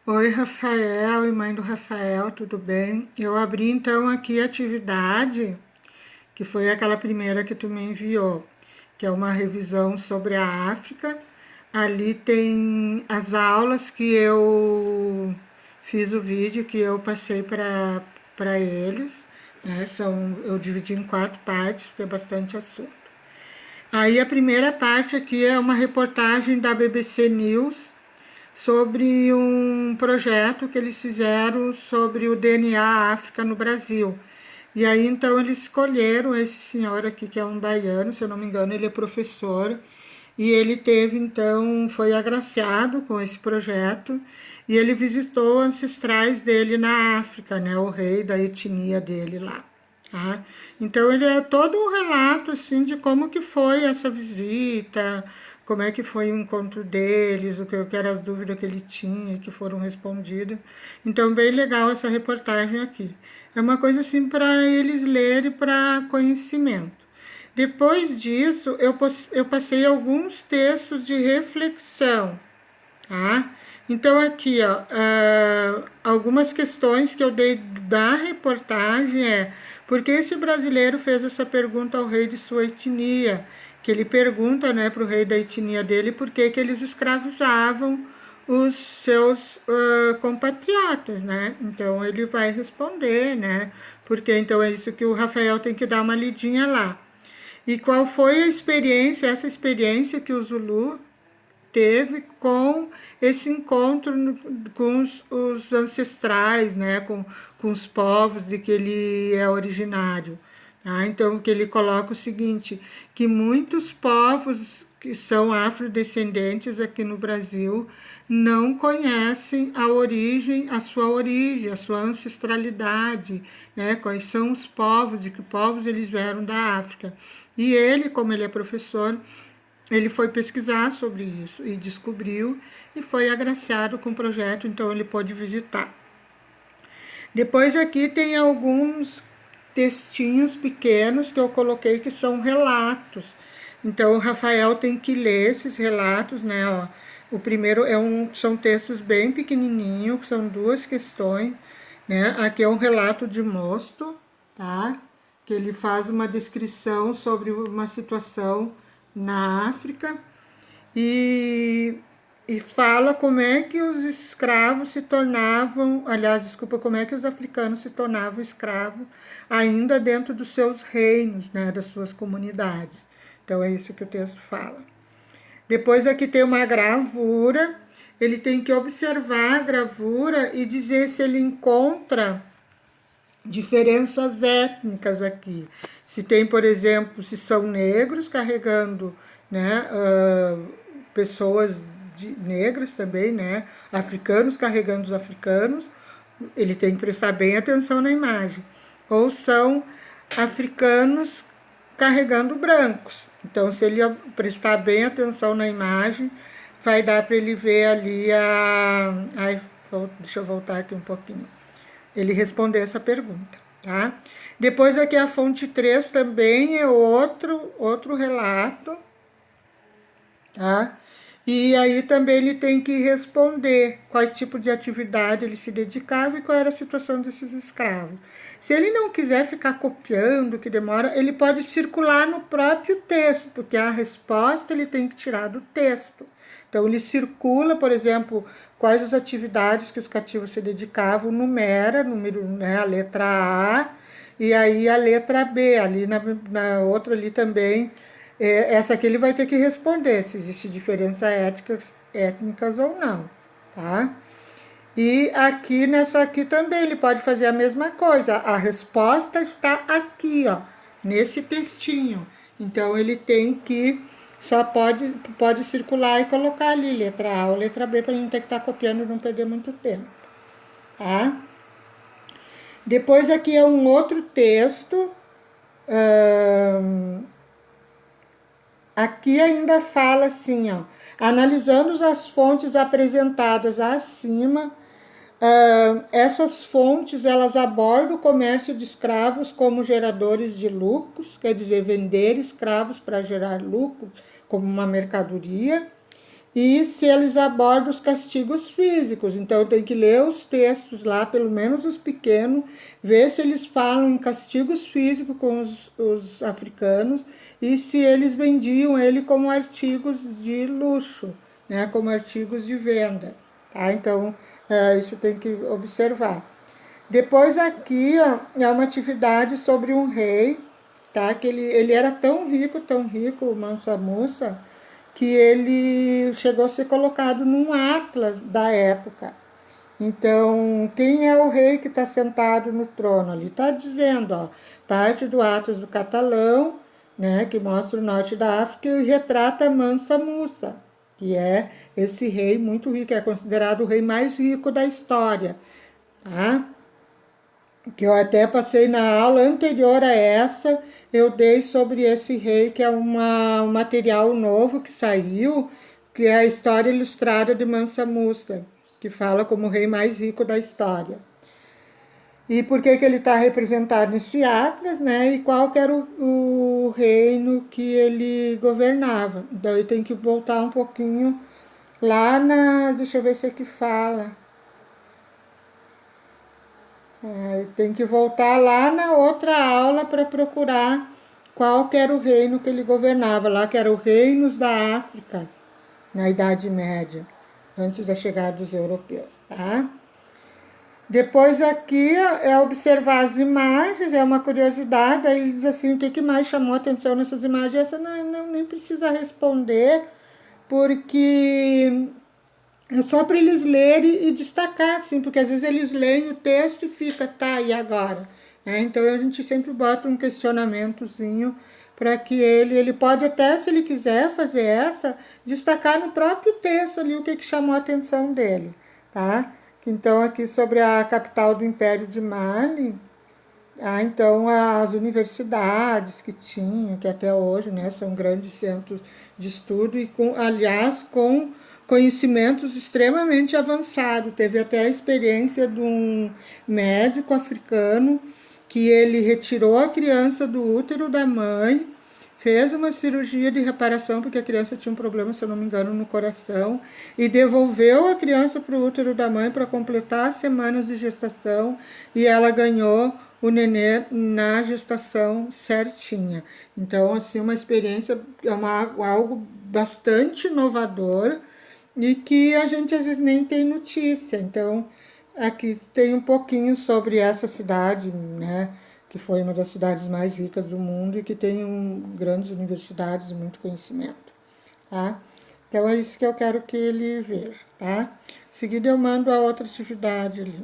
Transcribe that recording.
Oi, Rafael e mãe do Rafael, tudo bem? Eu abri então aqui a atividade, que foi aquela primeira que tu me enviou, que é uma revisão sobre a África. Ali tem as aulas que eu fiz o vídeo que eu passei para eles, né? Eu dividi em 4 partes, porque é bastante assunto. Aí a primeira parte aqui é uma reportagem da BBC News sobre um projeto que eles fizeram sobre o DNA África no Brasil. E aí então eles escolheram esse senhor aqui, que é um baiano, se eu não me engano, ele é professor, e ele teve então, foi agraciado com esse projeto, e ele visitou ancestrais dele na África, né, o rei da etnia dele lá. Tá? Então ele é todo um relato assim de como que foi essa visita, como é que foi o encontro deles, o que eram as dúvidas que ele tinha que foram respondidas. Então bem legal essa reportagem aqui. É uma coisa assim para eles lerem para conhecimento. Depois disso, eu passei alguns textos de reflexão, tá? Então aqui, ó, algumas questões que eu dei da reportagem é por que esse brasileiro fez essa pergunta ao rei de sua etnia? Que ele pergunta, né, para o rei da etnia dele por que eles escravizavam os seus compatriotas, né? Então ele vai responder, né? Porque então é isso que o Rafael tem que dar uma lidinha lá. E qual foi a experiência, essa experiência que o Zulu teve com esse encontro com os ancestrais, né, com os povos de que ele é originário. Tá? Então, que ele coloca o seguinte, que muitos povos que são afrodescendentes aqui no Brasil não conhecem a sua ancestralidade, né? Quais são os povos, de que povos eles vieram da África. E ele, como ele é professor, ele foi pesquisar sobre isso e descobriu e foi agraciado com o projeto, então ele pôde visitar. Depois aqui tem alguns textinhos pequenos que eu coloquei que são relatos. Então o Rafael tem que ler esses relatos, né? Ó. O primeiro são textos bem pequenininhos, são 2 questões, né? Aqui é um relato de Mosto, tá? Que ele faz uma descrição sobre uma situação na África e, e fala como é que os escravos se tornavam, aliás, desculpa, como é que os africanos se tornavam escravos ainda dentro dos seus reinos, né, das suas comunidades. Então é isso que o texto fala. Depois aqui tem uma gravura, ele tem que observar a gravura e dizer se ele encontra diferenças étnicas aqui. Se tem, por exemplo, se são negros carregando, né, pessoas negras também, né, africanos carregando os africanos, ele tem que prestar bem atenção na imagem. Ou são africanos carregando brancos. Então, se ele prestar bem atenção na imagem, vai dar para ele ver ali a. Ai, deixa eu voltar aqui um pouquinho ele responder essa pergunta, tá? Depois aqui a fonte 3 também é outro relato, tá? E aí também ele tem que responder quais tipos de atividade ele se dedicava e qual era a situação desses escravos. Se ele não quiser ficar copiando, que demora, ele pode circular no próprio texto, porque a resposta ele tem que tirar do texto. Então ele circula, por exemplo, quais as atividades que os cativos se dedicavam, numera, né, a letra A, e aí a letra B, ali na outra ali também, essa aqui ele vai ter que responder se existe diferença étnicas ou não, tá? E aqui nessa aqui também ele pode fazer a mesma coisa. A resposta está aqui, ó, nesse textinho. Então ele tem que só pode circular e colocar ali letra A ou letra B para ele não ter que estar copiando e não perder muito tempo, tá? Depois aqui é um outro texto. Aqui ainda fala assim, ó, analisando as fontes apresentadas acima, essas fontes elas abordam o comércio de escravos como geradores de lucros, quer dizer, vender escravos para gerar lucro como uma mercadoria, e se eles abordam os castigos físicos. Então tem que ler os textos lá, pelo menos os pequenos, ver se eles falam em castigos físicos com os africanos e se eles vendiam ele como artigos de luxo, né, como artigos de venda. Tá? Então isso tem que observar. Depois aqui ó, é uma atividade sobre um rei, tá? Que ele era tão rico, o Mansa Musa, que ele chegou a ser colocado num atlas da época. Então, quem é o rei que está sentado no trono ali? Está dizendo, ó, parte do Atlas do Catalão, né, que mostra o norte da África e retrata Mansa Musa, que é esse rei muito rico, é considerado o rei mais rico da história, tá? Que eu até passei na aula anterior a essa, eu dei sobre esse rei, que é um material novo que saiu, que é a história ilustrada de Mansa Musa, que fala como o rei mais rico da história. E por que ele está representado nesse Atlas, né? E qual que era o reino que ele governava. Então eu tenho que voltar um pouquinho lá na... Deixa eu ver se aqui fala. Tem que voltar lá na outra aula para procurar qual que era o reino que ele governava, lá que era o reinos da África, na Idade Média, antes da chegada dos europeus, tá? Depois aqui é observar as imagens, é uma curiosidade, aí ele diz assim, o que mais chamou a atenção nessas imagens? Essa nem precisa responder, porque é só para eles lerem e destacar, assim, porque às vezes eles leem o texto e fica, tá, e agora? Então a gente sempre bota um questionamentozinho para que ele pode até, se ele quiser fazer essa, destacar no próprio texto ali o que chamou a atenção dele, tá? Então aqui sobre a capital do Império de Mali, então as universidades que tinham, que até hoje, né, são grandes centros de estudo e aliás com conhecimentos extremamente avançados. Teve até a experiência de um médico africano que ele retirou a criança do útero da mãe, fez uma cirurgia de reparação, porque a criança tinha um problema, se eu não me engano, no coração, e devolveu a criança para o útero da mãe para completar as semanas de gestação, e ela ganhou o nenê na gestação certinha. Então, assim, uma experiência, algo bastante inovador e que a gente às vezes nem tem notícia. Então, aqui tem um pouquinho sobre essa cidade, né, que foi uma das cidades mais ricas do mundo e que tem grandes universidades e muito conhecimento, tá? Então é isso que eu quero que ele veja, tá? Em seguida eu mando a outra atividade ali.